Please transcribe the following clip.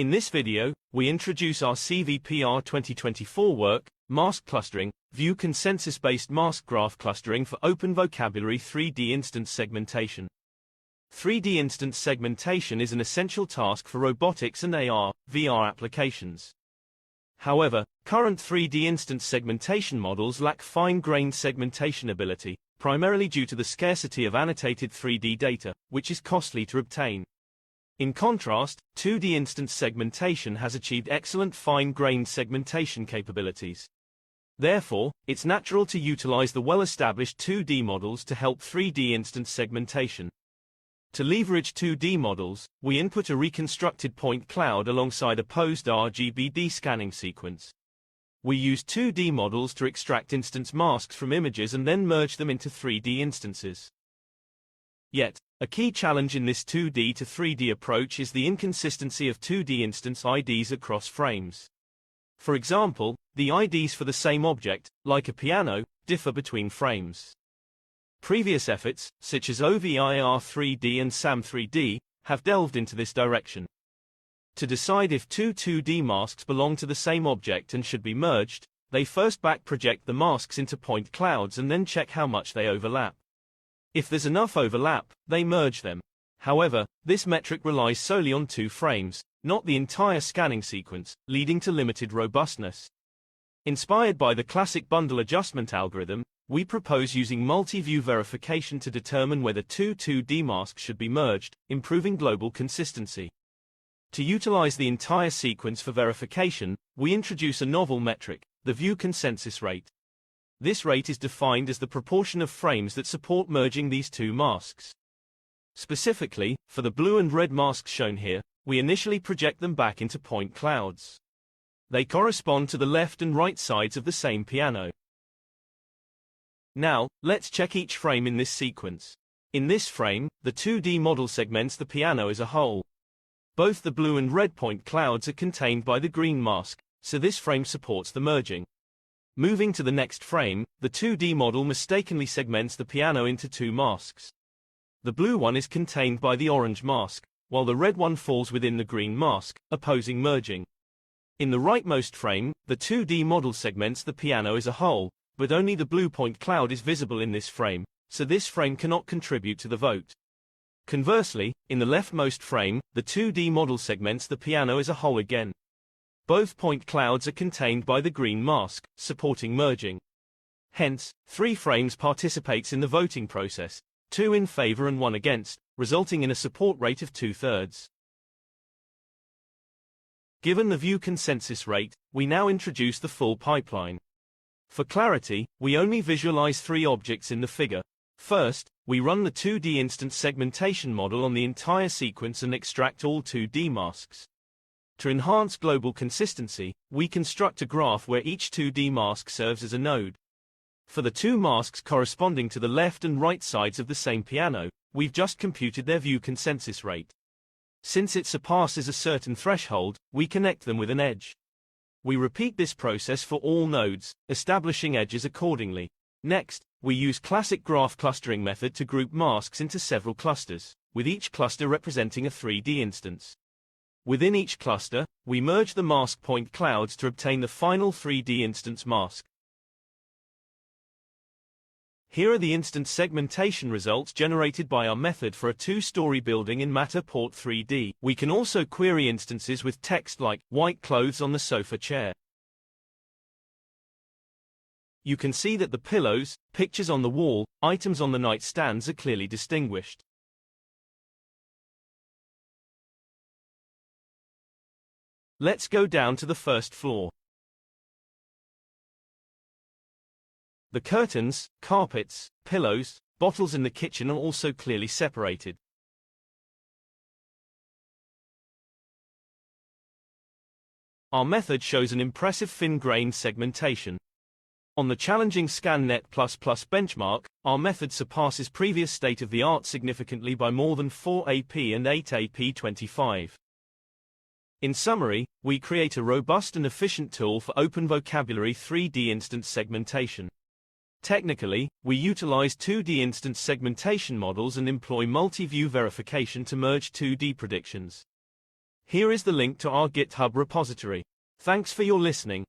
In this video, we introduce our Cvpr 2024 work, Mask Clustering, View Consensus-Based Mask Graph Clustering for Open Vocabulary 3D Instance Segmentation. 3D instance segmentation is an essential task for robotics and AR, VR applications. However, current 3D instance segmentation models lack fine-grained segmentation ability, primarily due to the scarcity of annotated 3D data, which is costly to obtain. In contrast, 2D instance segmentation has achieved excellent fine-grained segmentation capabilities. Therefore, it's natural to utilize the well-established 2D models to help 3D instance segmentation. To leverage 2D models, we input a reconstructed point cloud alongside a posed RGBD scanning sequence. We use 2D models to extract instance masks from images and then merge them into 3D instances. Yet, a key challenge in this 2D to 3D approach is the inconsistency of 2D instance IDs across frames. For example, the IDs for the same object, like a piano, differ between frames. Previous efforts, such as OVIR3D and SAM3D, have delved into this direction. To decide if two 2D masks belong to the same object and should be merged, they first back-project the masks into point clouds and then check how much they overlap. If there's enough overlap, they merge them. However, this metric relies solely on two frames, not the entire scanning sequence, leading to limited robustness. Inspired by the classic bundle adjustment algorithm, we propose using multi-view verification to determine whether two 2D masks should be merged, improving global consistency. To utilize the entire sequence for verification, we introduce a novel metric, the view consensus rate. This rate is defined as the proportion of frames that support merging these two masks. Specifically, for the blue and red masks shown here, we initially project them back into point clouds. They correspond to the left and right sides of the same piano. Now, let's check each frame in this sequence. In this frame, the 2D model segments the piano as a whole. Both the blue and red point clouds are contained by the green mask, so this frame supports the merging. Moving to the next frame, the 2D model mistakenly segments the piano into two masks. The blue one is contained by the orange mask, while the red one falls within the green mask, opposing merging. In the rightmost frame, the 2D model segments the piano as a whole, but only the blue point cloud is visible in this frame, so this frame cannot contribute to the vote. Conversely, in the leftmost frame, the 2D model segments the piano as a whole again. Both point clouds are contained by the green mask, supporting merging. Hence, 3 frames participates in the voting process, 2 in favor and 1 against, resulting in a support rate of 2/3. Given the view consensus rate, we now introduce the full pipeline. For clarity, we only visualize 3 objects in the figure. First, we run the 2D instance segmentation model on the entire sequence and extract all 2D masks. To enhance global consistency, we construct a graph where each 2D mask serves as a node. For the 2 masks corresponding to the left and right sides of the same piano, we've just computed their view consensus rate. Since it surpasses a certain threshold, we connect them with an edge. We repeat this process for all nodes, establishing edges accordingly. Next, we use classic graph clustering method to group masks into several clusters, with each cluster representing a 3D instance. Within each cluster, we merge the mask point clouds to obtain the final 3D instance mask. Here are the instance segmentation results generated by our method for a 2-story building in Matterport 3D. We can also query instances with text like, white clothes on the sofa chair. You can see that the pillows, pictures on the wall, items on the nightstands are clearly distinguished. Let's go down to the first floor. The curtains, carpets, pillows, bottles in the kitchen are also clearly separated. Our method shows an impressive fin-grained segmentation. On the challenging ScanNet++ benchmark, our method surpasses previous state-of-the-art significantly by more than 4 AP and 8 AP25. In summary, we create a robust and efficient tool for open vocabulary 3D instance segmentation. Technically, we utilize 2D instance segmentation models and employ multi-view verification to merge 2D predictions. Here is the link to our GitHub repository. Thanks for your listening.